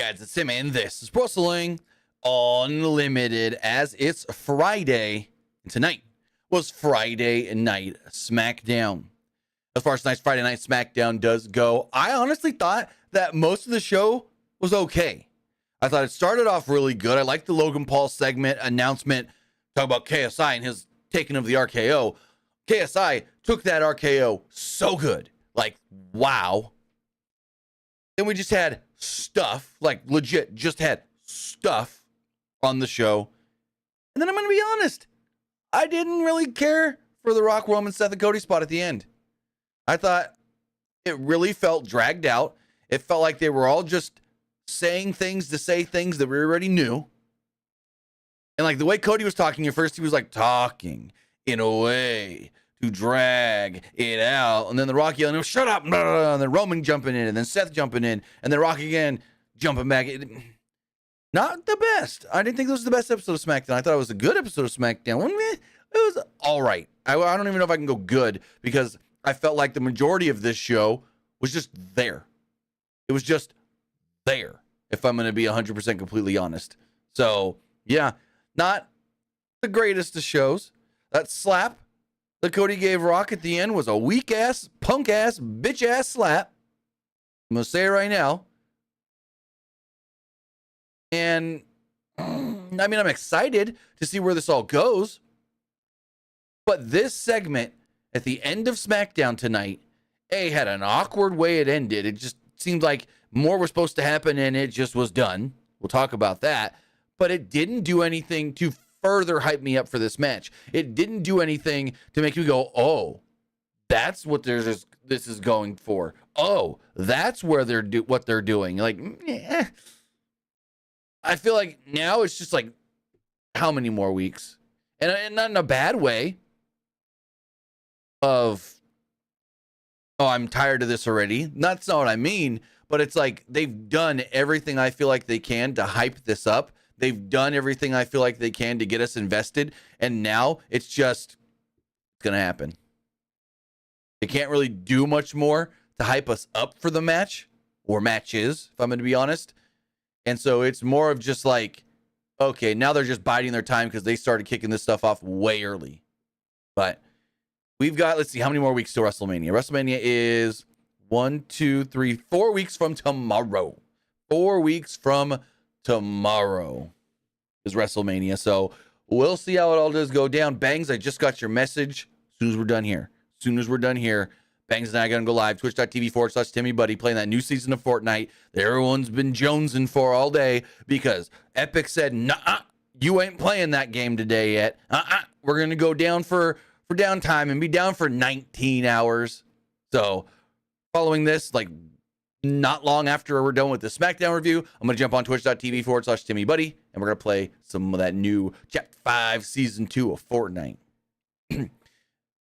guys, it's Tim, and this is Wrestling Unlimited, as it's Friday, and tonight was Friday Night Smackdown. As far as tonight's Friday Night Smackdown does go, I honestly thought that most of the show was okay. I thought it started off really good. I liked the Logan Paul segment announcement, talk about KSI and his taking of the RKO. KSI took that RKO so good. Like, wow. Then we just had stuff, like legit, just had stuff on the show. And then I'm going to be honest, I didn't really care for the Rock, Roman, Seth, and Cody spot at the end. I thought it really felt dragged out. It felt like they were all just saying things to say things that we already knew. And like the way Cody was talking at first, he was like talking in a way to drag it out. And then the Rock yelling, shut up. And then Roman jumping in, and then Seth jumping in, and then Rock again jumping back. Not the best. I didn't think this was the best episode of SmackDown. I thought it was a good episode of SmackDown. It was all right. I don't even know if I can go good, because I felt like the majority of this show was just there. It was just there, if I'm going to be 100% completely honest. So, yeah, not the greatest of shows. That slap that Cody gave Rock at the end was a weak-ass, punk-ass, bitch-ass slap. I'm going to say it right now. And, I mean, I'm excited to see where this all goes. But this segment at the end of SmackDown tonight, had an awkward way it ended. It just seemed like more was supposed to happen, and it just was done. We'll talk about that. But it didn't do anything to further hype me up for this match. It didn't do anything to make me go, oh, that's what this is going for. Oh, that's where what they're doing. Like, I feel like now it's just like, how many more weeks? And not in a bad way of, oh, I'm tired of this already. That's not what I mean. But it's like they've done everything I feel like they can to hype this up. They've done everything I feel like they can to get us invested. And now it's going to happen. They can't really do much more to hype us up for the match or matches, if I'm going to be honest. And so it's more of just like, okay, now they're just biding their time because they started kicking this stuff off way early. But we've got, let's see, how many more weeks to WrestleMania? WrestleMania is 4 weeks from tomorrow. 4 weeks from tomorrow is WrestleMania. So we'll see how it all does go down. Bangs, I just got your message. As soon as we're done here, Bangs and I are going to go live. Twitch.tv/TimmyBuddy, playing that new season of Fortnite that everyone's been jonesing for all day, because Epic said, nah, you ain't playing that game today yet. We're going to go down for downtime and be down for 19 hours. So following this, like not long after we're done with the SmackDown review, I'm going to jump on twitch.tv/TimmyBuddy, and we're going to play some of that new Chapter 5 Season 2 of Fortnite.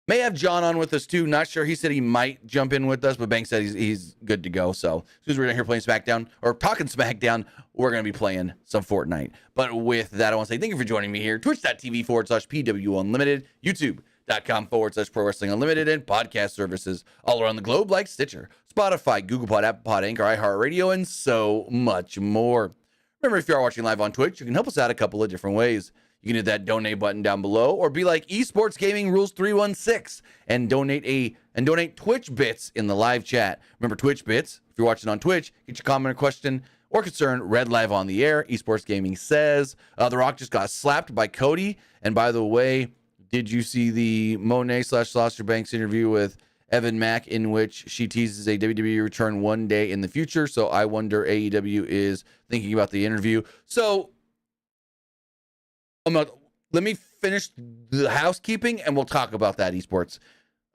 May have John on with us too. Not sure. He said he might jump in with us, but Banks said he's good to go. So as soon as we're down here playing SmackDown or talking SmackDown, we're going to be playing some Fortnite. But with that, I want to say thank you for joining me here. Twitch.tv/PWU Unlimited, YouTube.com/Pro Wrestling Unlimited, and podcast services all around the globe like Stitcher, Spotify, Google Pod, Apple Pod, Anchor, iHeartRadio, and so much more. Remember, if you are watching live on Twitch, you can help us out a couple of different ways. You can hit that donate button down below, or be like Esports Gaming Rules 316 and donate Twitch bits in the live chat. Remember, Twitch bits, if you're watching on Twitch, get your comment or question or concern read live on the air. Esports Gaming says The Rock just got slapped by Cody. And by the way, did you see the Monet/Sasha Banks interview with Evan Mack, in which she teases a WWE return one day in the future? So I wonder AEW is thinking about the interview. So let me finish the housekeeping and we'll talk about that, esports.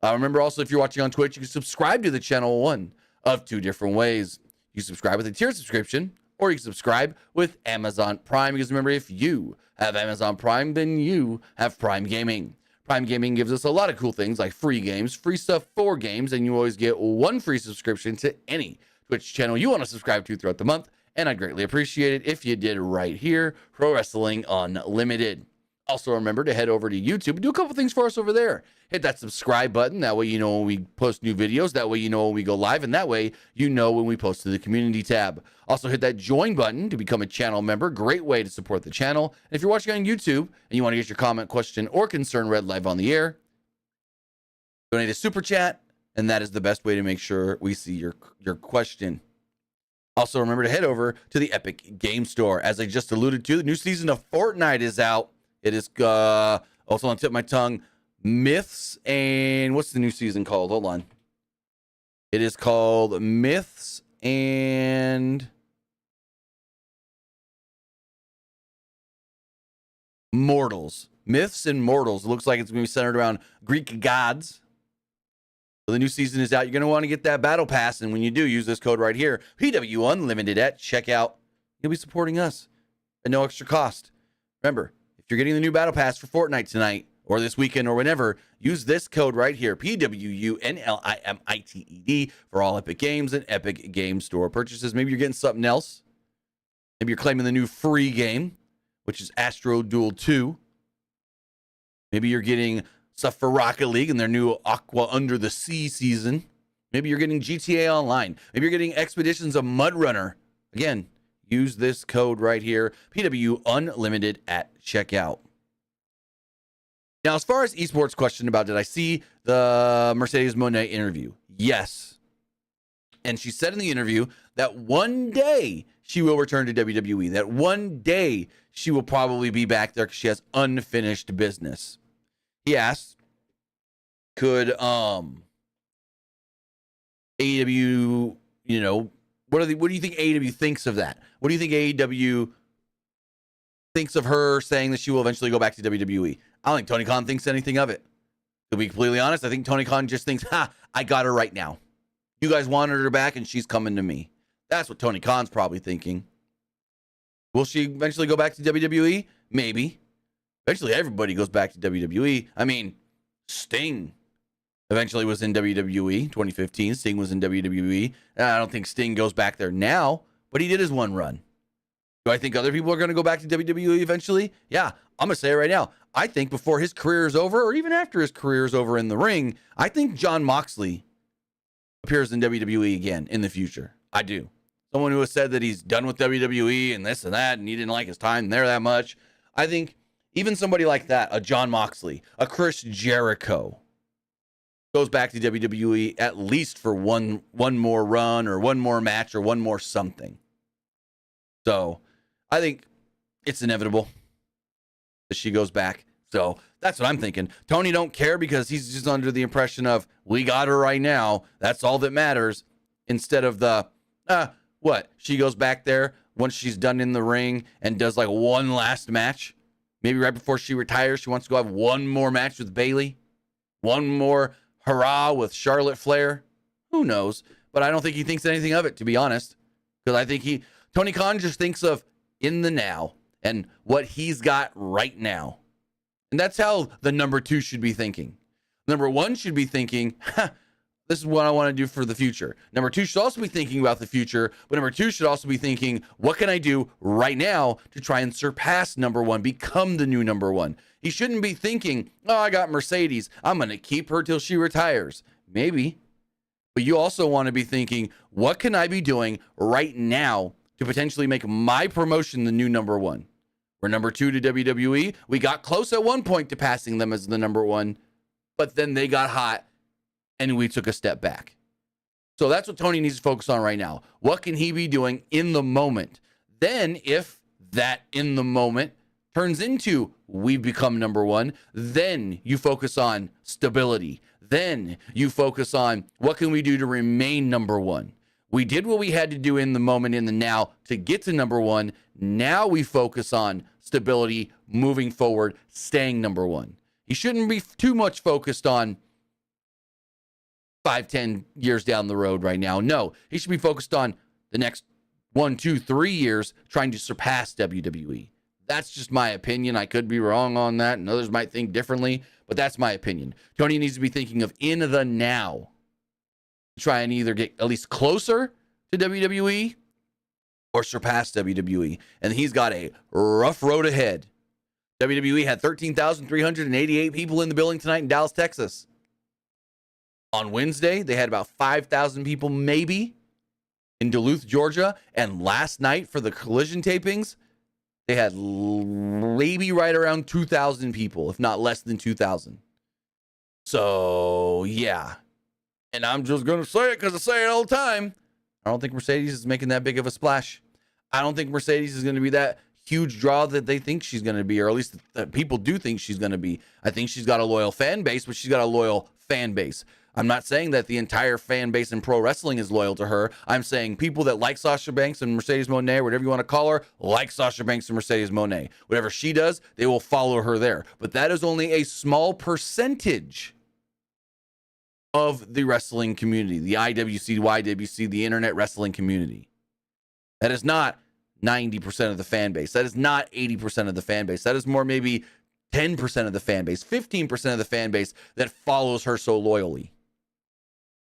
Remember also, if you're watching on Twitch, you can subscribe to the channel one of two different ways. You subscribe with a tier subscription, or you can subscribe with Amazon Prime, because remember, if you have Amazon Prime, then you have Prime Gaming. Prime Gaming gives us a lot of cool things like free games, free stuff for games, and you always get one free subscription to any Twitch channel you want to subscribe to throughout the month. And I'd greatly appreciate it if you did right here, Pro Wrestling Unlimited. Also, remember to head over to YouTube and do a couple things for us over there. Hit that subscribe button. That way you know when we post new videos. That way you know when we go live. And that way you know when we post to the community tab. Also, hit that join button to become a channel member. Great way to support the channel. And if you're watching on YouTube and you want to get your comment, question, or concern read live on the air, donate a super chat. And that is the best way to make sure we see your question. Also, remember to head over to the Epic Game Store. As I just alluded to, the new season of Fortnite is out. It is also on the tip of my tongue. Myths and what's the new season called? Hold on. It is called Myths and Mortals. Myths and Mortals. It looks like it's going to be centered around Greek gods. So the new season is out. You're going to want to get that battle pass. And when you do, use this code right here, PWU Unlimited at checkout. You'll be supporting us at no extra cost. Remember, if you're getting the new battle pass for Fortnite tonight or this weekend or whenever, use this code right here, PWU Unlimited for all Epic Games and Epic Game Store purchases. Maybe you're getting something else. Maybe you're claiming the new free game, which is Astro Duel 2. Maybe you're getting stuff for Rocket League and their new Aqua Under the Sea season. Maybe you're getting GTA Online. Maybe you're getting Expeditions of Mud Runner. Again, use this code right here, PWU Unlimited at checkout. Now, as far as esports question about, did I see the Mercedes Moné interview? Yes. And she said in the interview that one day she will return to WWE, that one day she will probably be back there because she has unfinished business. He asked, could AEW, what do you think AEW thinks of that? What do you think AEW thinks of her saying that she will eventually go back to WWE? I don't think Tony Khan thinks anything of it. To be completely honest, I think Tony Khan just thinks, I got her right now. You guys wanted her back and she's coming to me. That's what Tony Khan's probably thinking. Will she eventually go back to WWE? Maybe. Eventually everybody goes back to WWE. I mean, Sting eventually was in WWE 2015. Sting was in WWE. And I don't think Sting goes back there now, but he did his one run. Do I think other people are going to go back to WWE eventually? Yeah, I'm going to say it right now. I think before his career is over, or even after his career is over in the ring, I think Jon Moxley appears in WWE again in the future. I do. Someone who has said that he's done with WWE and this and that, and he didn't like his time there that much. I think even somebody like that, a Jon Moxley, a Chris Jericho, goes back to WWE at least for one more run or one more match or one more something. So I think it's inevitable that she goes back. So that's what I'm thinking. Tony don't care because he's just under the impression of, we got her right now. That's all that matters. Instead of the, she goes back there once she's done in the ring and does like one last match. Maybe right before she retires, she wants to go have one more match with Bayley. One more hurrah with Charlotte Flair. Who knows? But I don't think he thinks anything of it, to be honest. Because I think Tony Khan just thinks of in the now and what he's got right now. And that's how the number two should be thinking. Number one should be thinking, this is what I want to do for the future. Number two should also be thinking about the future, but number two should also be thinking, what can I do right now to try and surpass number one, become the new number one? He shouldn't be thinking, I got Mercedes, I'm going to keep her till she retires. Maybe. But you also want to be thinking, what can I be doing right now to potentially make my promotion the new number one? We're number two to WWE. We got close at one point to passing them as the number one, but then they got hot and we took a step back. So that's what Tony needs to focus on right now. What can he be doing in the moment? Then if that in the moment turns into we become number one, then you focus on stability. Then you focus on what can we do to remain number one? We did what we had to do in the moment, in the now, to get to number one. Now we focus on stability, moving forward, staying number one. He shouldn't be too much focused on 5-10 years down the road right now. No, he should be focused on the next 1, 2, 3 years trying to surpass WWE. That's just my opinion. I could be wrong on that, and others might think differently, but that's my opinion. Tony needs to be thinking of in the now. Try and either get at least closer to WWE or surpass WWE. And he's got a rough road ahead. WWE had 13,388 people in the building tonight in Dallas, Texas. On Wednesday, they had about 5,000 people maybe in Duluth, Georgia. And last night for the Collision tapings, they had maybe right around 2,000 people, if not less than 2,000. So, yeah. And I'm just going to say it because I say it all the time. I don't think Mercedes is making that big of a splash. I don't think Mercedes is going to be that huge draw that they think she's going to be, or at least that people do think she's going to be. I think she's got a loyal fan base, but she's got a loyal fan base. I'm not saying that the entire fan base in pro wrestling is loyal to her. I'm saying people that like Sasha Banks and Mercedes Moné, whatever you want to call her, like Sasha Banks and Mercedes Moné. Whatever she does, they will follow her there. But that is only a small percentage of the wrestling community, the IWC, YWC, the internet wrestling community. That is not 90% of the fan base. That is not 80% of the fan base. That is more maybe 10% of the fan base, 15% of the fan base that follows her so loyally.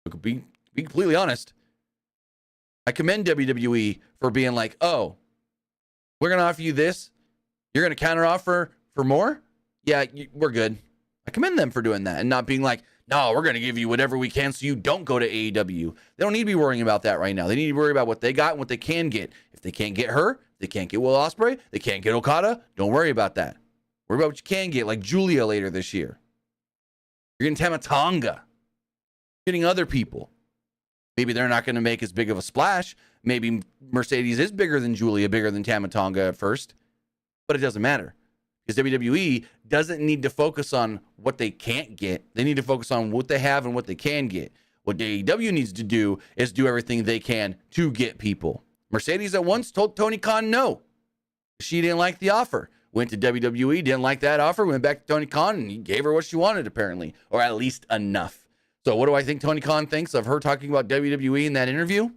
To be completely honest, I commend WWE for being like, oh, we're going to offer you this. You're going to counter offer for more? Yeah, we're good. I commend them for doing that and not being like, no, we're going to give you whatever we can so you don't go to AEW. They don't need to be worrying about that right now. They need to worry about what they got and what they can get. If they can't get her, they can't get Will Ospreay, they can't get Okada, don't worry about that. Worry about what you can get, like Julia later this year. You're getting Tamatonga. Getting other people. Maybe they're not going to make as big of a splash. Maybe Mercedes is bigger than Julia, bigger than Tamatonga at first. But it doesn't matter. Because WWE doesn't need to focus on what they can't get. They need to focus on what they have and what they can get. What AEW needs to do is do everything they can to get people. Mercedes at once told Tony Khan no. She didn't like the offer. Went to WWE, didn't like that offer, went back to Tony Khan, and he gave her what she wanted, apparently. Or at least enough. So what do I think Tony Khan thinks of her talking about WWE in that interview?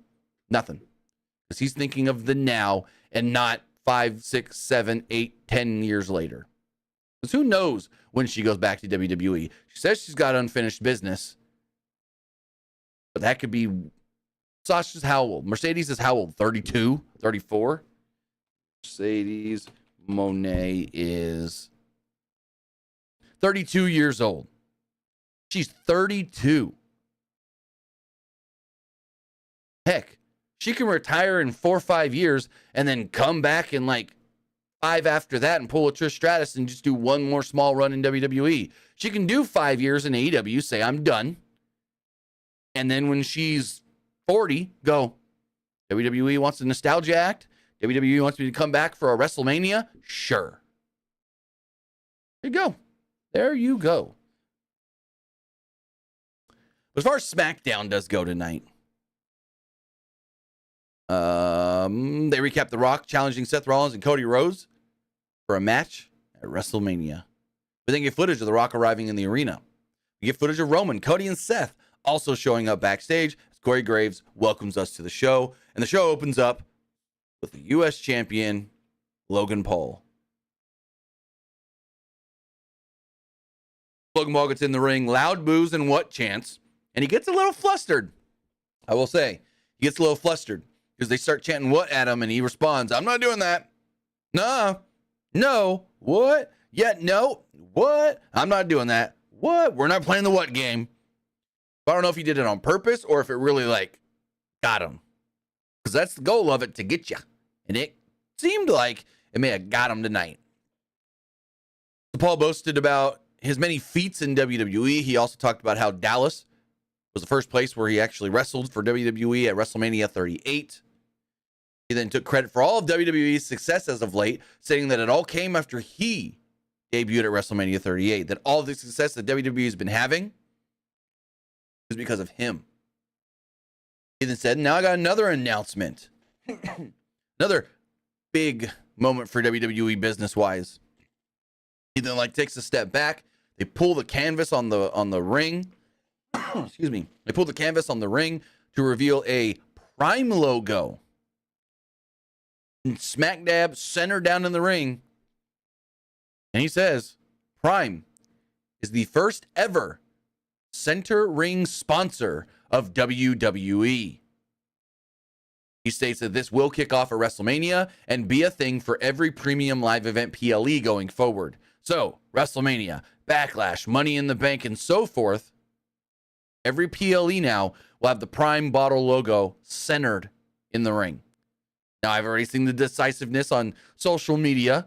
Nothing. Because he's thinking of the now and not 5, 6, 7, 8, 10 years later. Because who knows when she goes back to WWE? She says she's got unfinished business. But that could be... Sasha's how old? Mercedes is how old? 32? 34? Mercedes Moné is 32 years old. She's 32. Heck, she can retire in 4 or 5 years and then come back in like 5 after that and pull a Trish Stratus and just do one more small run in WWE. She can do 5 years in AEW, say I'm done. And then when she's 40, go. WWE wants a nostalgia act. WWE wants me to come back for a WrestleMania. Sure. There you go. There you go. As far as Smackdown does go tonight, they recap The Rock challenging Seth Rollins and Cody Rhodes for a match at WrestleMania. We then get footage of The Rock arriving in the arena. We get footage of Roman, Cody, and Seth also showing up backstage as Corey Graves welcomes us to the show. And the show opens up with the U.S. champion, Logan Paul. Logan Paul gets in the ring, loud boos and what chants. And he gets a little flustered. I will say, he gets a little flustered because they start chanting what at him, and he responds, I'm not doing that. Nah. No. What? Yeah, no. What? I'm not doing that. What? We're not playing the what game. I don't know if he did it on purpose or if it really, like, got him. Because that's the goal of it, to get you. And it seemed like it may have got him tonight. Paul boasted about his many feats in WWE. He also talked about how Dallas was the first place where he actually wrestled for WWE at WrestleMania 38. He then took credit for all of WWE's success as of late, saying that it all came after he debuted at WrestleMania 38, that all of the success that WWE has been having is because of him. He then said, now I got another announcement. Another big moment for WWE business-wise. He then takes a step back. They pull the canvas on the ring. Excuse me. They pull the canvas on the ring to reveal a Prime logo. And smack dab center down in the ring. And he says, Prime is the first ever center ring sponsor of WWE. He states that this will kick off at WrestleMania and be a thing for every premium live event PLE going forward. So, WrestleMania, Backlash, Money in the Bank, and so forth, every PLE now will have the Prime Bottle logo centered in the ring. Now, I've already seen the decisiveness on social media.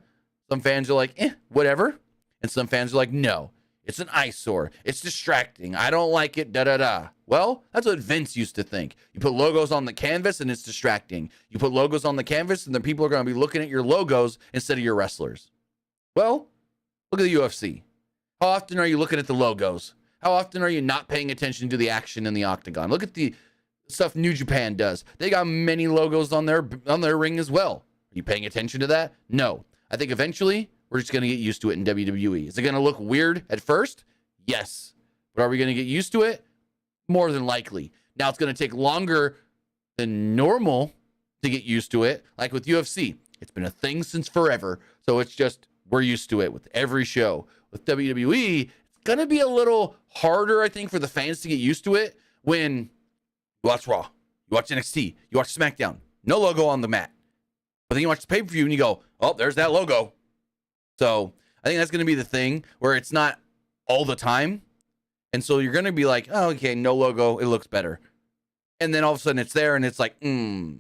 Some fans are like, whatever. And some fans are like, no, it's an eyesore. It's distracting. I don't like it, da-da-da. Well, that's what Vince used to think. You put logos on the canvas and it's distracting. You put logos on the canvas and then people are going to be looking at your logos instead of your wrestlers. Well, look at the UFC. How often are you looking at the logos? How often are you not paying attention to the action in the octagon? Look at the stuff New Japan does. They got many logos on their ring as well. Are you paying attention to that? No. I think eventually we're just going to get used to it in WWE. Is it going to look weird at first? Yes. But are we going to get used to it? More than likely. Now, it's going to take longer than normal to get used to it. Like with UFC, it's been a thing since forever. So it's just, we're used to it with every show. With WWE, it's going to be a little harder, I think, for the fans to get used to it when you watch Raw, you watch NXT, you watch Smackdown, no logo on the mat. But then you watch the pay-per-view and you go, oh, there's that logo. So I think that's going to be the thing where it's not all the time. And so you're going to be like, oh, okay, no logo. It looks better. And then all of a sudden it's there and it's like, it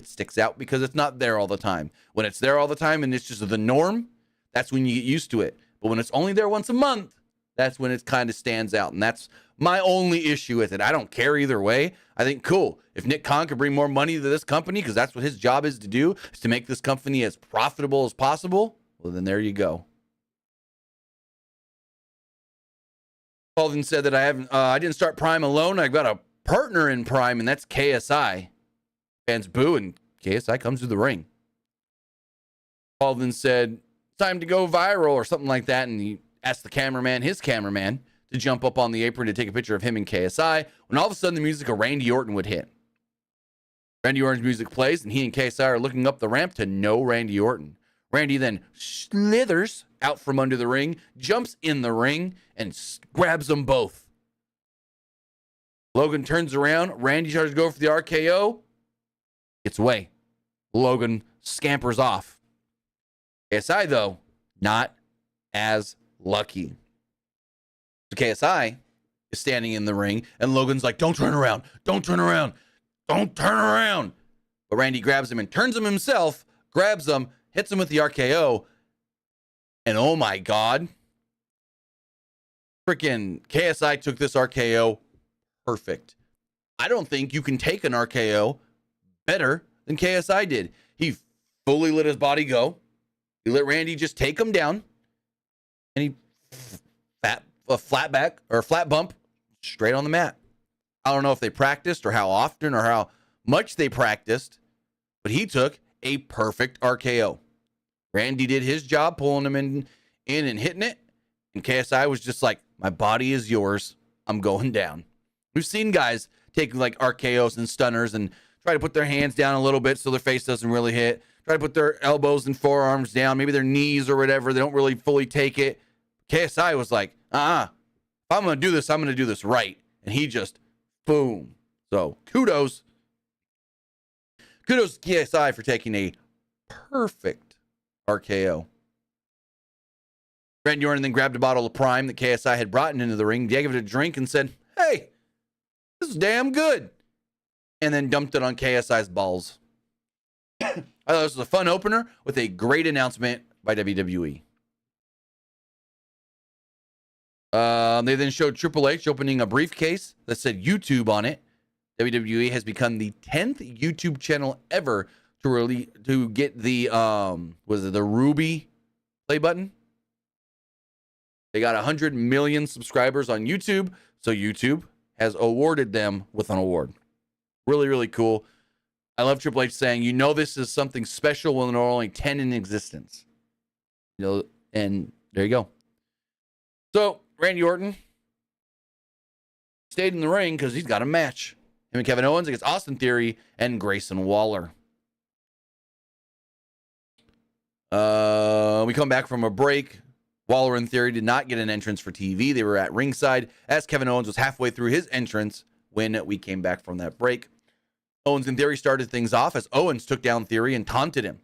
sticks out because it's not there all the time. When it's there all the time and it's just the norm, that's when you get used to it. But when it's only there once a month, that's when it kind of stands out. And that's my only issue with it. I don't care either way. I think, cool. If Nick Khan could bring more money to this company, because that's what his job is to do, is to make this company as profitable as possible, well, then there you go. Paul then said that I didn't start Prime alone. I've got a partner in Prime, and that's KSI. Fans boo, and KSI comes to the ring. Paul then said, time to go viral or something like that, and he asked the cameraman, his cameraman, to jump up on the apron to take a picture of him and KSI, when all of a sudden the music of Randy Orton would hit. Randy Orton's music plays, and he and KSI are looking up the ramp to no Randy Orton. Randy then slithers out from under the ring, jumps in the ring, and grabs them both. Logan turns around. Randy tries to go for the RKO. Gets away. Logan scampers off. KSI, though, not as lucky. So KSI is standing in the ring, and Logan's like, don't turn around. Don't turn around. Don't turn around. But Randy grabs him and turns him himself, grabs him, hits him with the RKO. And oh my God. Freaking KSI took this RKO perfect. I don't think you can take an RKO better than KSI did. He fully let his body go. He let Randy just take him down. And he a flat bump straight on the mat. I don't know if they practiced or how often or how much they practiced, but he took a perfect RKO. Randy did his job, pulling him in and hitting it, and KSI was just like, my body is yours. I'm going down. We've seen guys take like RKOs and stunners and try to put their hands down a little bit so their face doesn't really hit. Try to put their elbows and forearms down, maybe their knees or whatever. They don't really fully take it. KSI was like, if I'm going to do this, I'm going to do this right. And he just, boom. So kudos to KSI for taking a perfect RKO. Randy Orton then grabbed a bottle of Prime that KSI had brought into the ring, gave it a drink, and said, hey, this is damn good. And then dumped it on KSI's balls. I thought this was a fun opener with a great announcement by WWE. They then showed Triple H opening a briefcase that said YouTube on it. WWE has become the 10th YouTube channel ever to get the the Ruby play button. They got 100 million subscribers on YouTube, so YouTube has awarded them with an award. Really, really cool. I love Triple H saying, you know, this is something special when there are only 10 in existence. You know, and there you go. So Randy Orton stayed in the ring because he's got a match. Him and Kevin Owens against Austin Theory and Grayson Waller. We come back from a break. Waller and Theory did not get an entrance for TV. They were at ringside as Kevin Owens was halfway through his entrance when we came back from that break. Owens and Theory started things off as Owens took down Theory and taunted him.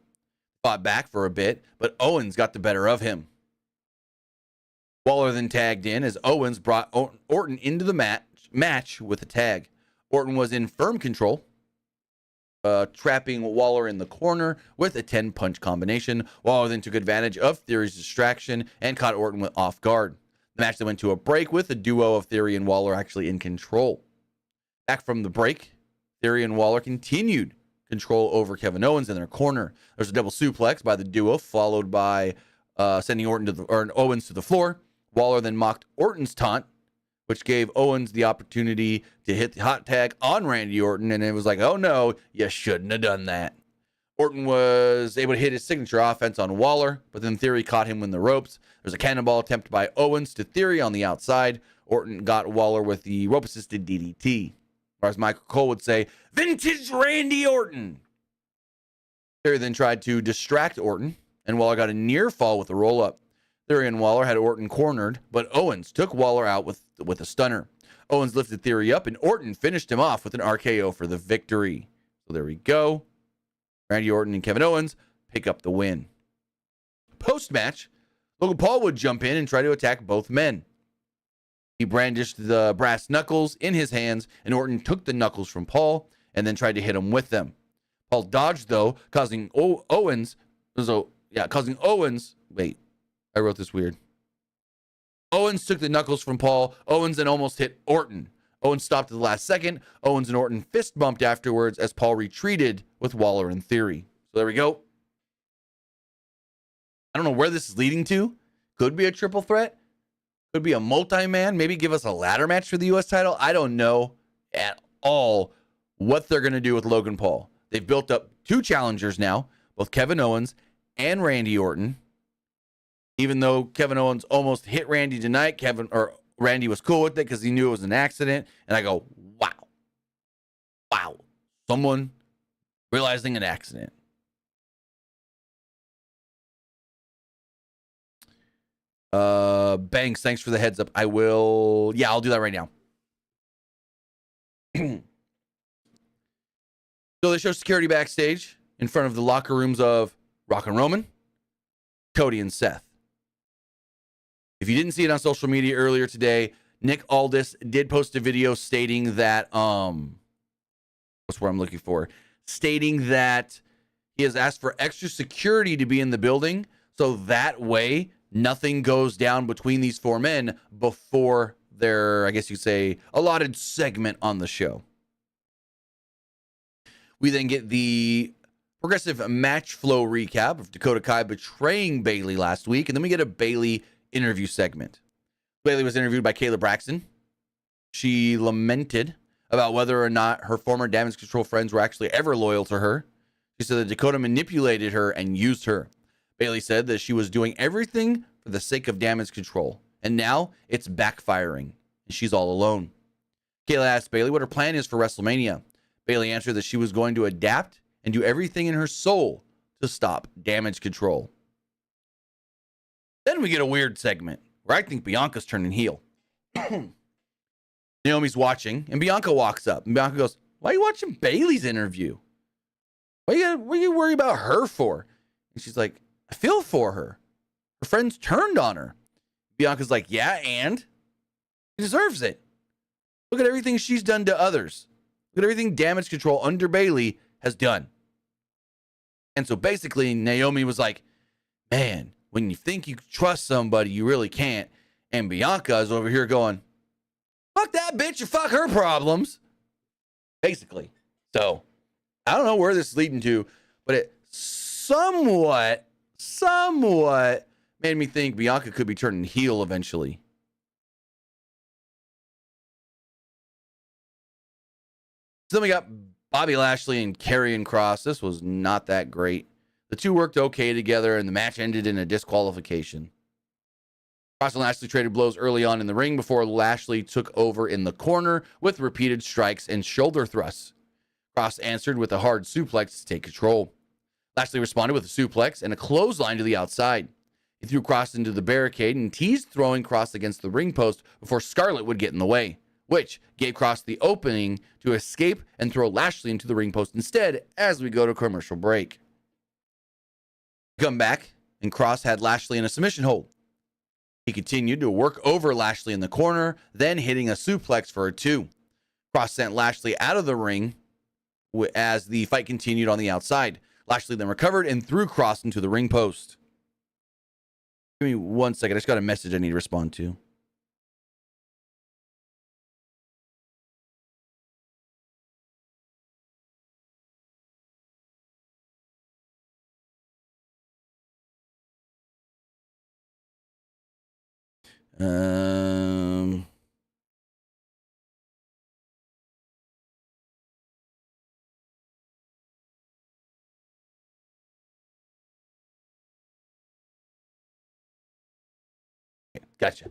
Fought back for a bit, but Owens got the better of him. Waller then tagged in as Owens brought Orton into the match with a tag. Orton was in firm control, trapping Waller in the corner with a 10-punch combination. Waller then took advantage of Theory's distraction and caught Orton off guard. The match then went to a break with a duo of Theory and Waller actually in control. Back from the break, Theory and Waller continued control over Kevin Owens in their corner. There's a double suplex by the duo, followed by sending Owens to the floor. Waller then mocked Orton's taunt, which gave Owens the opportunity to hit the hot tag on Randy Orton, and it was like, oh no, you shouldn't have done that. Orton was able to hit his signature offense on Waller, but then Theory caught him in the ropes. There's a cannonball attempt by Owens to Theory on the outside. Orton got Waller with the rope-assisted DDT. Or as Michael Cole would say, vintage Randy Orton. Theory then tried to distract Orton, and Waller got a near fall with a roll-up. Theory and Waller had Orton cornered, but Owens took Waller out with a stunner. Owens lifted Theory up, and Orton finished him off with an RKO for the victory. So there we go. Randy Orton and Kevin Owens pick up the win. Post-match, Logan Paul would jump in and try to attack both men. He brandished the brass knuckles in his hands, and Orton took the knuckles from Paul and then tried to hit him with them. Paul dodged, though, causing Owens... Wait, I wrote this weird. Owens took the knuckles from Paul. Owens then almost hit Orton. Owens stopped at the last second. Owens and Orton fist bumped afterwards as Paul retreated with Waller and Theory. So there we go. I don't know where this is leading to. Could be a triple threat. Could be a multi-man. Maybe give us a ladder match for the U.S. title. I don't know at all what they're going to do with Logan Paul. They've built up two challengers now, both Kevin Owens and Randy Orton. Even though Kevin Owens almost hit Randy tonight, Randy was cool with it because he knew it was an accident. And I go, wow, someone realizing an accident. Banks, thanks for the heads up. I'll do that right now. So they show security backstage in front of the locker rooms of Rock and Roman, Cody, and Seth. If you didn't see it on social media earlier today, Nick Aldis did post a video stating that, what's what I'm looking for? Stating that he has asked for extra security to be in the building, so that way nothing goes down between these four men before their, I guess you say, allotted segment on the show. We then get the progressive match flow recap of Dakota Kai betraying Bayley last week, and then we get a Bayley interview segment. Bayley was interviewed by Kayla Braxton. She lamented about whether or not her former Damage Control friends were actually ever loyal to her. She said that Dakota manipulated her and used her. Bayley said that she was doing everything for the sake of Damage Control, and now it's backfiring, and she's all alone. Kayla asked Bayley what her plan is for WrestleMania. Bayley answered that she was going to adapt and do everything in her soul to stop Damage Control. Then we get a weird segment where I think Bianca's turning heel. Naomi's watching, and Bianca walks up. And Bianca goes, "Why are you watching Bayley's interview? What are you worried about her for?" And she's like, "I feel for her. Her friends turned on her." Bianca's like, "Yeah, and she deserves it. Look at everything she's done to others. Look at everything Damage Control under Bayley has done." And so basically, Naomi was like, "Man, when you think you trust somebody, you really can't." And Bianca is over here going, "Fuck that bitch and fuck her problems." Basically. So, I don't know where this is leading to, but it somewhat made me think Bianca could be turning heel eventually. So then we got Bobby Lashley and Karrion Kross. This was not that great. The two worked okay together, and the match ended in a disqualification. Kross and Lashley traded blows early on in the ring before Lashley took over in the corner with repeated strikes and shoulder thrusts. Kross answered with a hard suplex to take control. Lashley responded with a suplex and a clothesline to the outside. He threw Kross into the barricade and teased throwing Kross against the ring post before Scarlett would get in the way. which gave Cross the opening to escape and throw Lashley into the ring post instead as we go to commercial break. Come back, and Cross had Lashley in a submission hold. He continued to work over Lashley in the corner, then hitting a suplex for a 2. Cross sent Lashley out of the ring as the fight continued on the outside. Lashley then recovered and threw Cross into the ring post. Give me 1 second. I just got a message I need to respond to. Gotcha.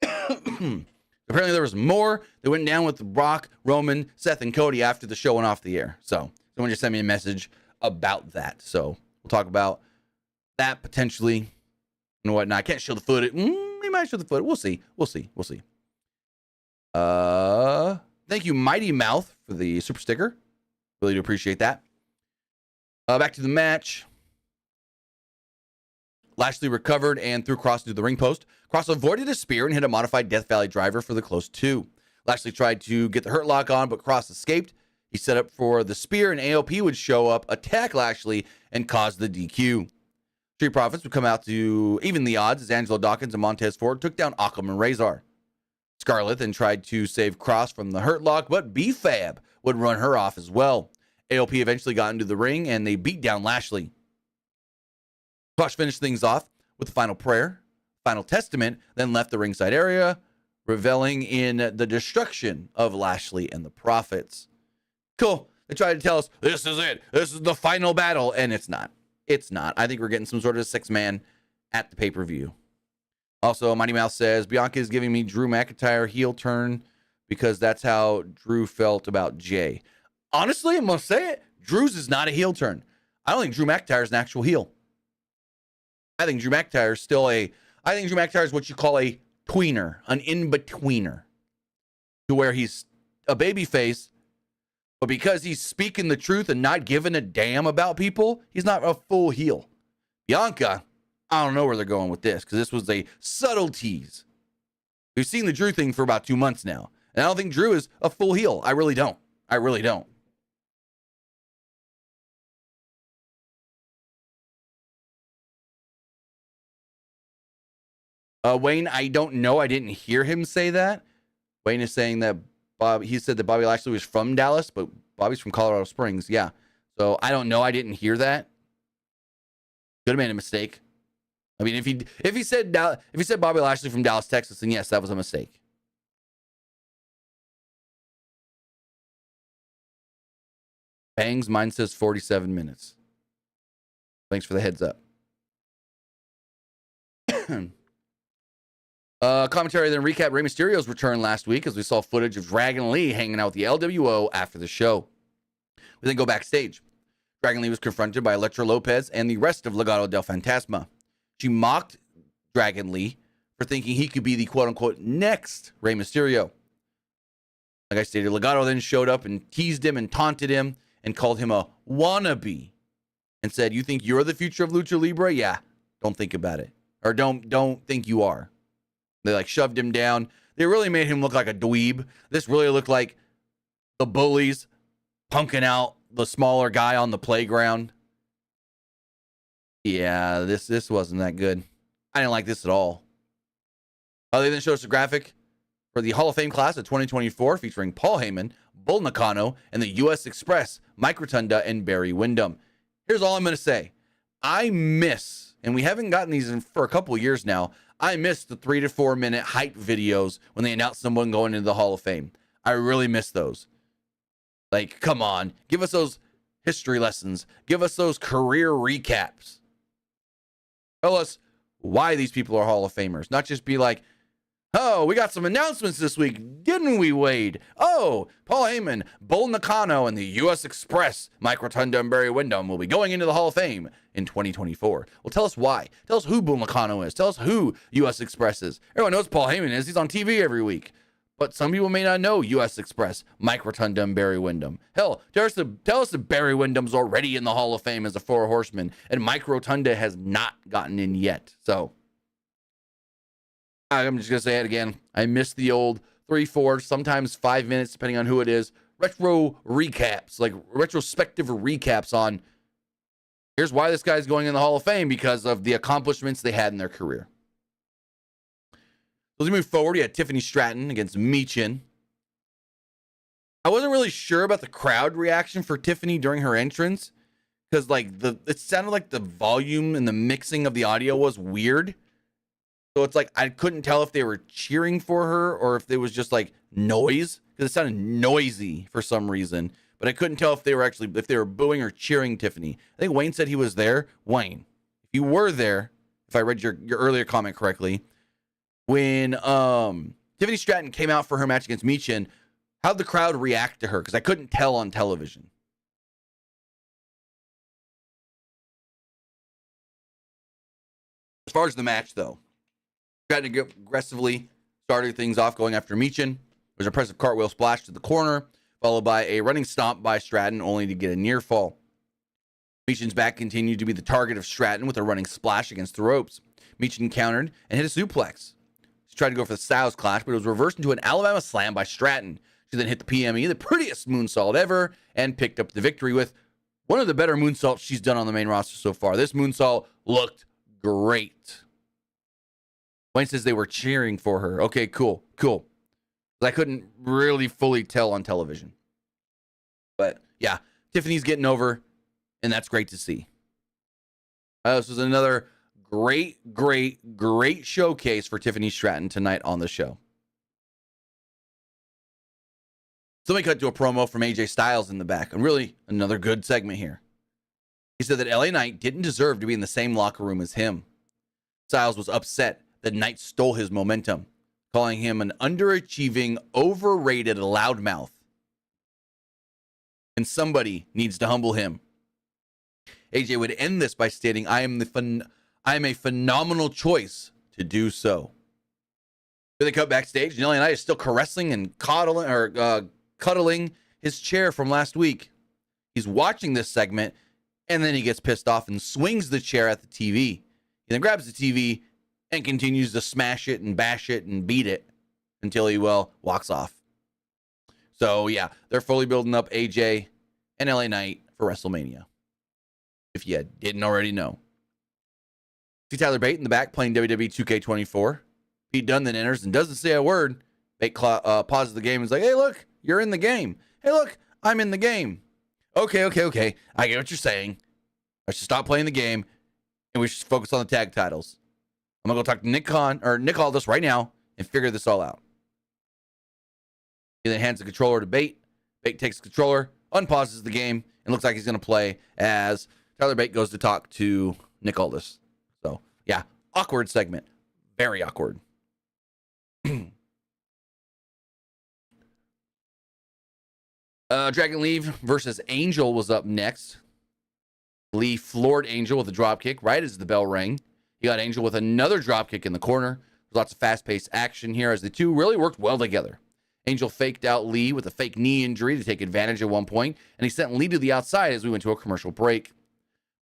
Apparently there was more that went down with Brock, Roman, Seth, and Cody after the show went off the air. So someone just sent me a message about that. So we'll talk about that potentially and whatnot. I can't show the footage. We might show the footage. We'll see. Thank you, Mighty Mouth, for the super sticker. Really do appreciate that. Back to the match. Lashley recovered and threw Cross into the ring post. Cross avoided a spear and hit a modified Death Valley driver for the close 2. Lashley tried to get the hurt lock on, but Cross escaped. He set up for the spear, and AOP would show up, attack Lashley, and cause the DQ. Street Profits would come out to even the odds as Angelo Dawkins and Montez Ford took down Occam and Razor. Scarlett then tried to save Cross from the hurt lock, but B-Fab would run her off as well. AOP eventually got into the ring, and they beat down Lashley. Cross finished things off with the final prayer, final testament, then left the ringside area, reveling in the destruction of Lashley and the Prophets. Cool. They tried to tell us, this is it. This is the final battle. And it's not. It's not. I think we're getting some sort of 6-man at the pay-per-view. Also, Mighty Mouse says, Bianca is giving me Drew McIntyre heel turn because that's how Drew felt about Jay. Honestly, I'm going to say it. Drew's is not a heel turn. I don't think Drew McIntyre is an actual heel. I think Drew McIntyre is still I think Drew McIntyre is what you call a tweener, an in-betweener, to where he's a babyface, but because he's speaking the truth and not giving a damn about people, he's not a full heel. Bianca, I don't know where they're going with this, because this was a subtle tease. We've seen the Drew thing for about 2 months now, and I don't think Drew is a full heel. I really don't. Wayne, I don't know. I didn't hear him say that. Wayne is saying that he said that Bobby Lashley was from Dallas, but Bobby's from Colorado Springs. Yeah. So I don't know. I didn't hear that. Could have made a mistake. I mean, if he said Bobby Lashley from Dallas, Texas, then yes, that was a mistake. Bangs, mine says 47 minutes. Thanks for the heads up. Commentary then recap Rey Mysterio's return last week as we saw footage of Dragon Lee hanging out with the LWO after the show. We then go backstage. Dragon Lee was confronted by Elektra Lopez and the rest of Legado del Fantasma. She mocked Dragon Lee for thinking he could be the quote-unquote next Rey Mysterio. Like I stated, Legado then showed up and teased him and taunted him and called him a wannabe and said, you think you're the future of Lucha Libre? Yeah, don't think about it. Or don't think you are. They shoved him down. They really made him look like a dweeb. This really looked like the bullies punking out the smaller guy on the playground. Yeah, this wasn't that good. I didn't like this at all. They then showed us a graphic for the Hall of Fame class of 2024 featuring Paul Heyman, Bull Nakano, and the U.S. Express, Mike Rotunda, and Barry Windham. Here's all I'm going to say. I miss, and we haven't gotten these for a couple of years now, I miss the 3 to 4 minute hype videos when they announce someone going into the Hall of Fame. I really miss those. Come on. Give us those history lessons. Give us those career recaps. Tell us why these people are Hall of Famers. Not just be like, oh, we got some announcements this week, didn't we, Wade? Oh, Paul Heyman, Bull Nakano, and the U.S. Express, Mike Rotunda, and Barry Windham will be going into the Hall of Fame in 2024. Well, tell us why. Tell us who Bull Nakano is. Tell us who U.S. Express is. Everyone knows Paul Heyman is. He's on TV every week. But some people may not know U.S. Express, Mike Rotunda, and Barry Windham. Hell, tell us that Barry Windham's already in the Hall of Fame as a Four Horseman, and Mike Rotunda has not gotten in yet. So I'm just going to say it again. I miss the old 3, 4, sometimes 5 minutes, depending on who it is, retro recaps, like retrospective recaps on here's why this guy's going in the Hall of Fame because of the accomplishments they had in their career. So as we move forward, you had Tiffany Stratton against Michin. I wasn't really sure about the crowd reaction for Tiffany during her entrance because like it sounded like the volume and the mixing of the audio was weird. So it's like I couldn't tell if they were cheering for her or if it was just like noise because it sounded noisy for some reason. But I couldn't tell if they were booing or cheering Tiffany. I think Wayne said he was there. Wayne, if you were there, if I read your earlier comment correctly, when Tiffany Stratton came out for her match against Michin, how'd the crowd react to her? Because I couldn't tell on television. As far as the match, though, Stratton aggressively started things off going after Michin. It was an impressive cartwheel splash to the corner, followed by a running stomp by Stratton, only to get a near fall. Michin's back continued to be the target of Stratton with a running splash against the ropes. Michin countered and hit a suplex. She tried to go for the Styles Clash, but it was reversed into an Alabama Slam by Stratton. She then hit the PME, the prettiest moonsault ever, and picked up the victory with one of the better moonsaults she's done on the main roster so far. This moonsault looked great. Wayne says they were cheering for her. Okay, cool. I couldn't really fully tell on television. But yeah, Tiffany's getting over, and that's great to see. This was another great showcase for Tiffany Stratton tonight on the show. So we cut to a promo from AJ Styles in the back, and really another good segment here. He said that LA Knight didn't deserve to be in the same locker room as him. Styles was upset that Knight stole his momentum, calling him an underachieving, overrated loudmouth. And somebody needs to humble him. AJ would end this by stating, I am a phenomenal choice to do so. Then they cut backstage, and LA Knight is still caressing and cuddling his chair from last week. He's watching this segment, and then he gets pissed off and swings the chair at the TV. He then grabs the TV and continues to smash it and bash it and beat it until he, walks off. So, yeah, they're fully building up AJ and LA Knight for WrestleMania, if you didn't already know. See Tyler Bate in the back playing WWE 2K24. Pete Dunne then enters and doesn't say a word. Bate pauses the game and is like, hey, look, you're in the game. Hey, look, I'm in the game. Okay. I get what you're saying. I should stop playing the game, and we should focus on the tag titles. I'm going to go talk to Nick Aldis right now and figure this all out. He then hands the controller to Bate. Bate takes the controller, unpauses the game, and looks like he's going to play as Tyler Bate goes to talk to Nick Aldis. So, yeah, awkward segment. Very awkward. Dragon Lee versus Angel was up next. Lee floored Angel with a dropkick right as the bell rang. He got Angel with another dropkick in the corner. There's lots of fast-paced action here as the two really worked well together. Angel faked out Lee with a fake knee injury to take advantage at one point, and he sent Lee to the outside as we went to a commercial break.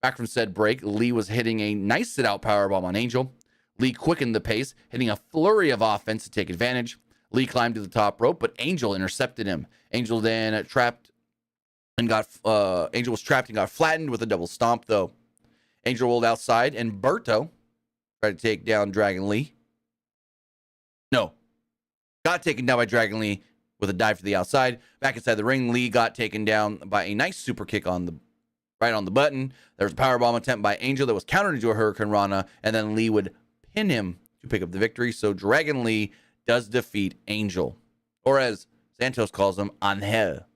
Back from said break, Lee was hitting a nice sit-out powerbomb on Angel. Lee quickened the pace, hitting a flurry of offense to take advantage. Lee climbed to the top rope, but Angel intercepted him. Angel then was trapped and got flattened with a double stomp, though. Angel rolled outside, and Berto tried to take down Dragon Lee. No. Got taken down by Dragon Lee with a dive to the outside. Back inside the ring, Lee got taken down by a nice super kick right on the button. There was a powerbomb attempt by Angel that was countered into a Hurricane Rana, and then Lee would pin him to pick up the victory. So Dragon Lee does defeat Angel, or as Santos calls him, Angel.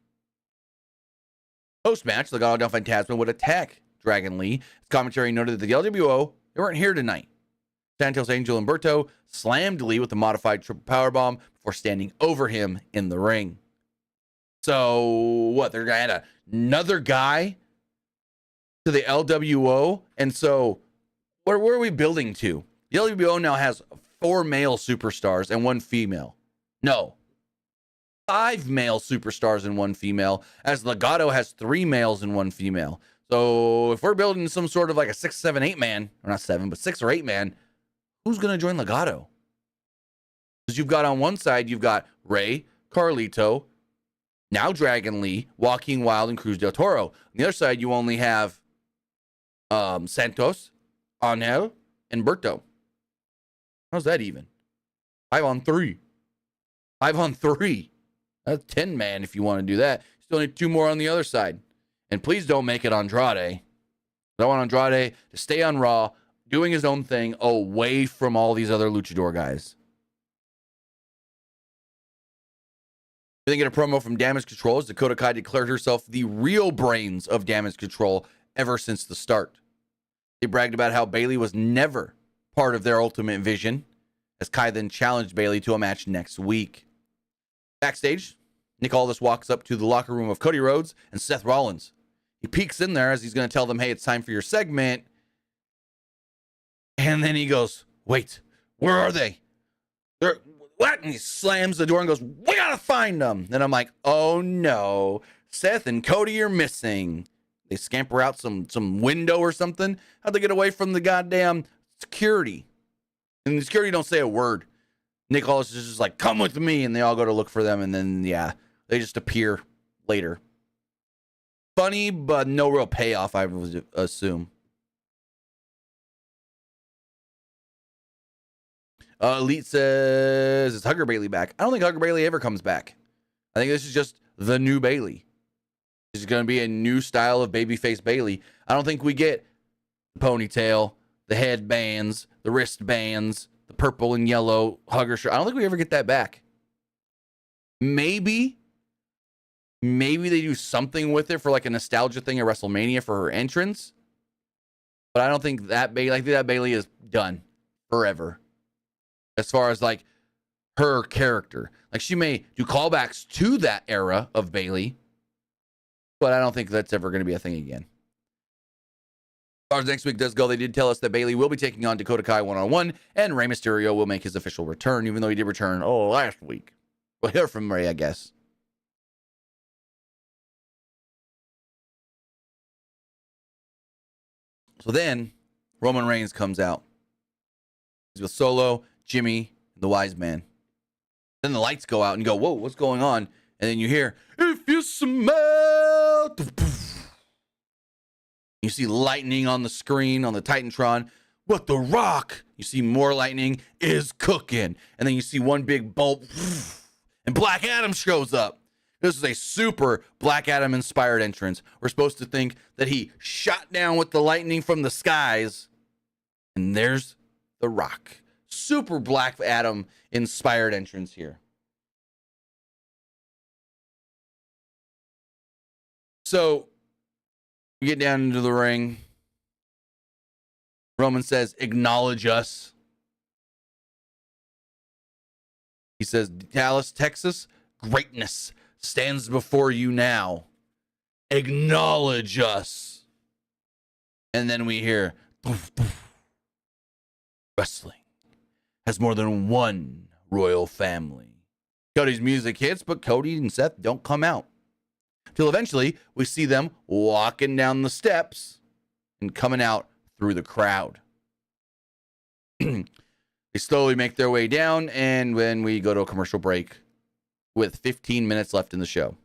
Post-match, Legado del Fantasma would attack Dragon Lee. His commentary noted that the LWO, they weren't here tonight. Santos, Angel, and Berto slammed Lee with the modified triple powerbomb before standing over him in the ring. So, what? They're going to add another guy to the LWO? And so, where are we building to? The LWO now has 4 male superstars and 1 female. No. 5 male superstars and 1 female, as Legado has 3 males and 1 female. So if we're building some sort of like a 6, 7, 8 man, or not 7, but 6 or 8 man, who's going to join Legado? Because you've got on one side, you've got Ray, Carlito, now Dragon Lee, Joaquin Wild, and Cruz del Toro. On the other side, you only have Santos, Angel, and Berto. How's that even? 5 on 3. 5 on 3. That's 10 man if you want to do that. Still need 2 more on the other side. And please don't make it Andrade. I want Andrade to stay on Raw, doing his own thing away from all these other luchador guys. Then get a promo from Damage Control as Dakota Kai declared herself the real brains of Damage Control ever since the start. They bragged about how Bayley was never part of their ultimate vision, as Kai then challenged Bayley to a match next week. Backstage, Nick Aldis walks up to the locker room of Cody Rhodes and Seth Rollins. He peeks in there as he's going to tell them, hey, it's time for your segment. And then he goes, wait, where are they? They're what? And he slams the door and goes, we got to find them. And I'm like, oh no, Seth and Cody are missing. They scamper out some window or something. How'd they get away from the goddamn security? And the security don't say a word. Nick Aldis is just like, come with me. And they all go to look for them. And then, yeah, they just appear later. Funny, but no real payoff, I would assume. Elite says, is Hugger Bailey back? I don't think Hugger Bailey ever comes back. I think this is just the new Bailey. This is going to be a new style of babyface Bailey. I don't think we get the ponytail, the headbands, the wristbands, the purple and yellow Hugger shirt. I don't think we ever get that back. Maybe they do something with it for like a nostalgia thing at WrestleMania for her entrance. But I don't think that Bailey, I think that Bailey is done forever. As far as like her character. Like she may do callbacks to that era of Bailey, but I don't think that's ever going to be a thing again. As far as next week does go, they did tell us that Bailey will be taking on Dakota Kai one-on-one, and Rey Mysterio will make his official return, even though he did return, last week. We'll hear from Rey, I guess. So then, Roman Reigns comes out. He's with Solo, Jimmy, and the Wise Man. Then the lights go out and you go, whoa, what's going on? And then you hear, if you smell... You see lightning on the screen on the Titantron. But The Rock, you see more lightning, is cooking. And then you see one big bolt, and Black Adam shows up. This is a super Black Adam inspired entrance. We're supposed to think that he shot down with the lightning from the skies. And there's The Rock. Super Black Adam inspired entrance here. So we get down into the ring. Roman says, acknowledge us. He says, Dallas, Texas, greatness stands before you now. Acknowledge us. And then we hear, doof, doof. Wrestling has more than one royal family. Cody's music hits, but Cody and Seth don't come out. Till eventually, we see them walking down the steps and coming out through the crowd. They slowly make their way down, and then we go to a commercial break with 15 minutes left in the show.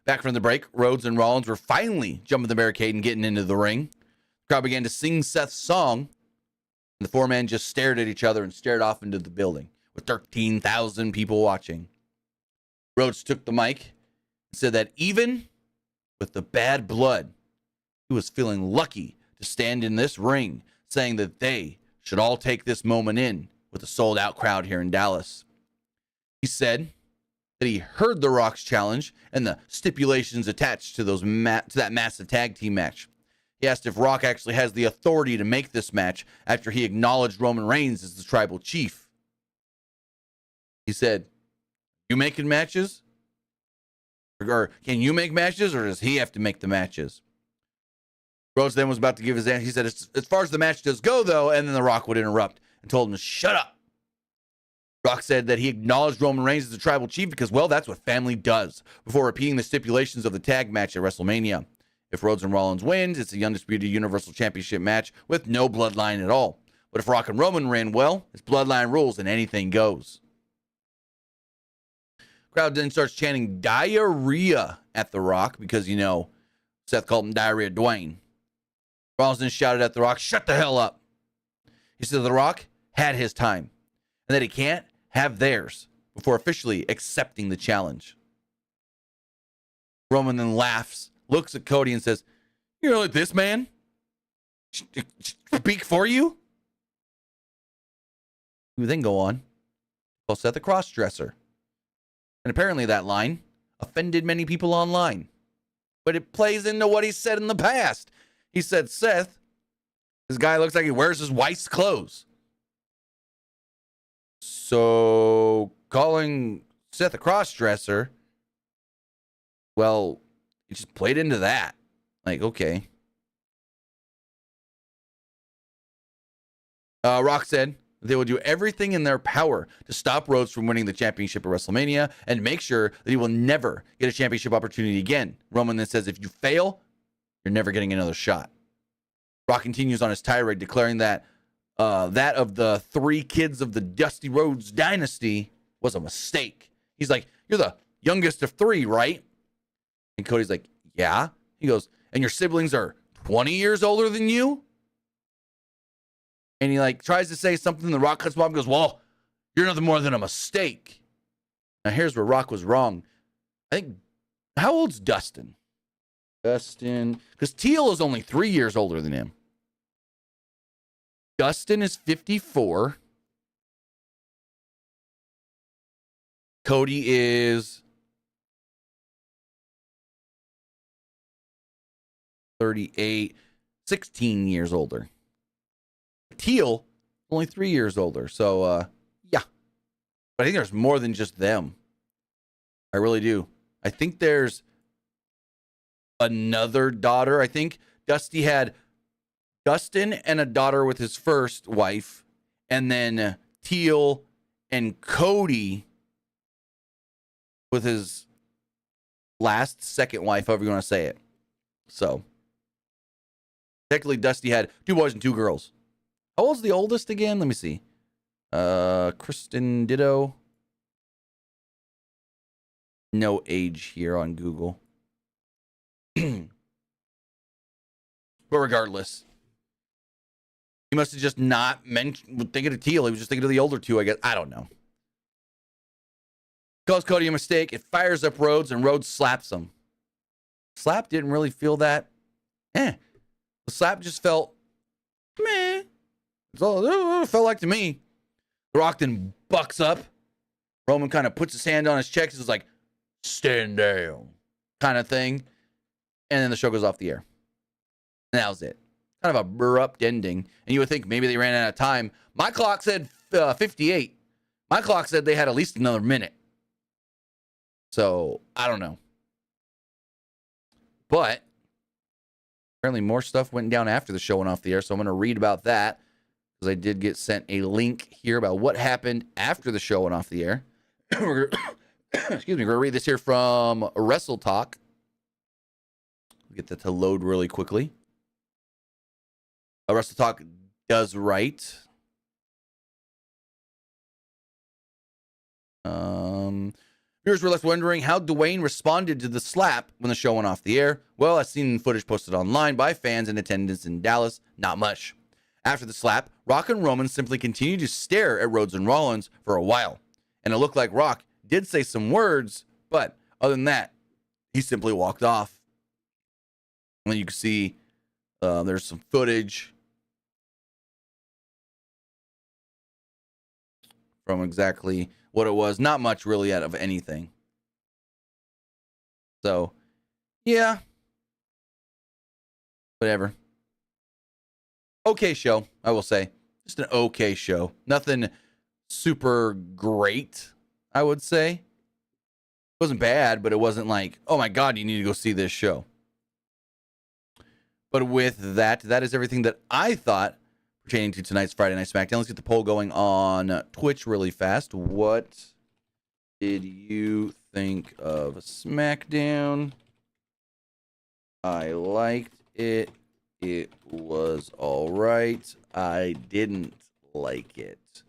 Back from the break, Rhodes and Rollins were finally jumping the barricade and getting into the ring. The crowd began to sing Seth's song, and the four men just stared at each other and stared off into the building with 13,000 people watching. Rhodes took the mic and said that even with the bad blood, he was feeling lucky to stand in this ring, saying that they should all take this moment in with a sold-out crowd here in Dallas. He said that he heard The Rock's challenge and the stipulations attached to those to that massive tag team match. He asked if Rock actually has the authority to make this match after he acknowledged Roman Reigns as the tribal chief. He said, you making matches? Or can you make matches, or does he have to make the matches? Rhodes then was about to give his answer. He said, as far as the match does go, though, and then The Rock would interrupt and told him to shut up. Rock said that he acknowledged Roman Reigns as the tribal chief because, well, that's what family does, before repeating the stipulations of the tag match at WrestleMania. If Rhodes and Rollins wins, it's the undisputed Universal Championship match with no bloodline at all. But if Rock and Roman win, well, it's bloodline rules and anything goes. Crowd then starts chanting diarrhea at The Rock because, Seth called him Diarrhea Dwayne. Rollins then shouted at The Rock, "Shut the hell up." He said The Rock had his time and that he can't have theirs before officially accepting the challenge. Roman then laughs, looks at Cody and says, "You're gonna let this man speak for you?" He would then go on, call Seth a cross-dresser. And apparently that line offended many people online. But it plays into what he said in the past. He said, "Seth, this guy looks like he wears his wife's clothes." So calling Seth a cross-dresser, well, he just played into that. Like, okay. Rock said they will do everything in their power to stop Rhodes from winning the championship at WrestleMania and make sure that he will never get a championship opportunity again. Roman then says, if you fail, you're never getting another shot. Rock continues on his tirade, declaring that that of the 3 kids of the Dusty Rhodes dynasty was a mistake. He's like, "You're the youngest of 3, right?" And Cody's like, "Yeah." He goes, "And your siblings are 20 years older than you?" And he tries to say something. The Rock cuts him off and goes, "Well, you're nothing more than a mistake." Now here's where Rock was wrong. I think, how old's Dustin? Because Teal is only 3 years older than him. Dustin is 54. Cody is 38, 16 years older. Teal, only 3 years older. So, yeah. But I think there's more than just them. I really do. I think there's another daughter. I think Dusty had Dustin and a daughter with his first wife, and then Teal and Cody with his second wife, however you want to say it. So, technically, Dusty had 2 boys and 2 girls. How old's the oldest again? Let me see. Kristen Ditto. No age here on Google. But regardless, he must have just not thinking of Teal. He was just thinking of the older 2, I guess. I don't know. Calls Cody a mistake. It fires up Rhodes, and Rhodes slaps him. Slap didn't really feel that. The slap just felt meh. That's all it felt like to me. The Rock then bucks up. Roman kind of puts his hand on his chest. It's like, "Stand down," kind of thing. And then the show goes off the air. And that was it. Kind of a abrupt ending. And you would think maybe they ran out of time. My clock said 58. My clock said they had at least another minute. So, I don't know. But apparently more stuff went down after the show went off the air. So I'm going to read about that, because I did get sent a link here about what happened after the show went off the air. Excuse me. We're going to read this here from Wrestle Talk. Get that to load really quickly. Wrestle Talk does write. Viewers were left wondering how Dwayne responded to the slap when the show went off the air. Well, I've seen footage posted online by fans in attendance in Dallas. Not much. After the slap, Rock and Roman simply continued to stare at Rhodes and Rollins for a while. And it looked like Rock did say some words, but other than that, he simply walked off. And then you can see there's some footage from exactly what it was. Not much really out of anything. So, yeah. Whatever. Okay show, I will say. Just an okay show. Nothing super great, I would say. It wasn't bad, but it wasn't like, oh my God, you need to go see this show. But with that, that is everything that I thought pertaining to tonight's Friday Night Smackdown. Let's get the poll going on Twitch really fast. What did you think of Smackdown? I liked it. It was all right. I didn't like it.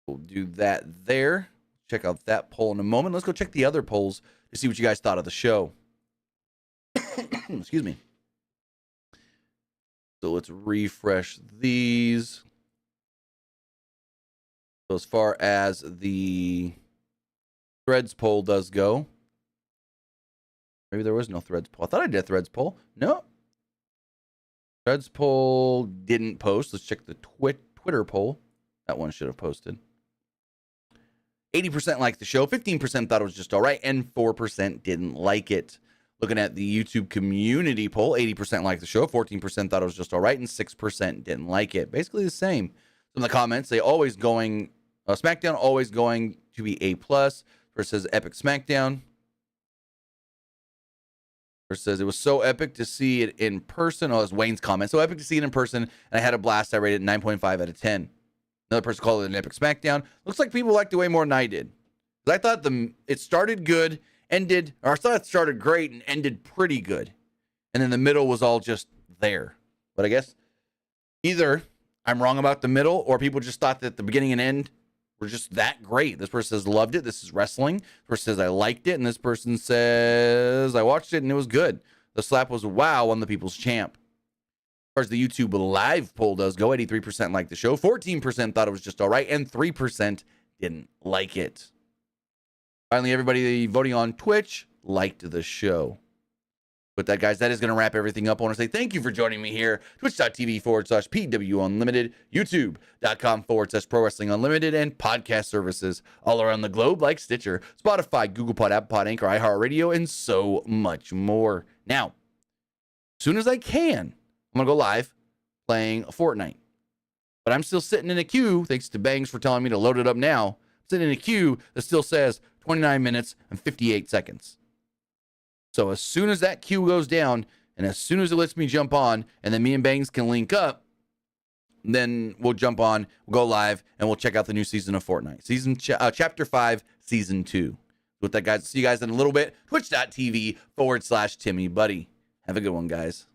We'll do that there. Check out that poll in a moment. Let's go check the other polls to see what you guys thought of the show. Excuse me. So let's refresh these. So as far as the Threads poll does go, maybe there was no Threads poll. I thought I did a Threads poll. No. Threads poll didn't post. Let's check the Twitter poll. That one should have posted. 80% liked the show, 15% thought it was just all right, and 4% didn't like it. Looking at the YouTube community poll, 80% liked the show, 14% thought it was just all right, and 6% didn't like it. Basically the same. So in the comments, they always going, SmackDown always going to be A+, versus Epic Smackdown. Says it was so epic to see it in person. Oh, it's Wayne's comment. So epic to see it in person, and I had a blast. I rated it 9.5 out of 10. Another person called it an epic Smackdown. Looks like people liked it way more than I did. I thought it started good, I thought it started great and ended pretty good. And then the middle was all just there. But I guess either I'm wrong about the middle, or people just thought that the beginning and end were just that great. This person says loved it. This is wrestling. This person says I liked it. And this person says I watched it and it was good. The slap was wow on the people's champ. As far as the YouTube live poll does go, 83% liked the show, 14% thought it was just all right, and 3% didn't like it. Finally, everybody voting on Twitch liked the show. With that, guys, that is going to wrap everything up. I want to say thank you for joining me here. Twitch.tv/PWU Unlimited, YouTube.com/Pro Wrestling Unlimited, and podcast services all around the globe like Stitcher, Spotify, Google Pod, Apple Pod, Anchor, iHeartRadio, and so much more. Now, as soon as I can, I'm going to go live playing Fortnite. But I'm still sitting in a queue, thanks to Bangs for telling me to load it up now. I'm sitting in a queue that still says 29 minutes and 58 seconds. So as soon as that queue goes down, and as soon as it lets me jump on, and then me and Bangs can link up, then we'll jump on, we'll go live, and we'll check out the new season of Fortnite. Chapter 5, Season 2. With that, guys, see you guys in a little bit. Twitch.tv/TimmyBuddy. Have a good one, guys.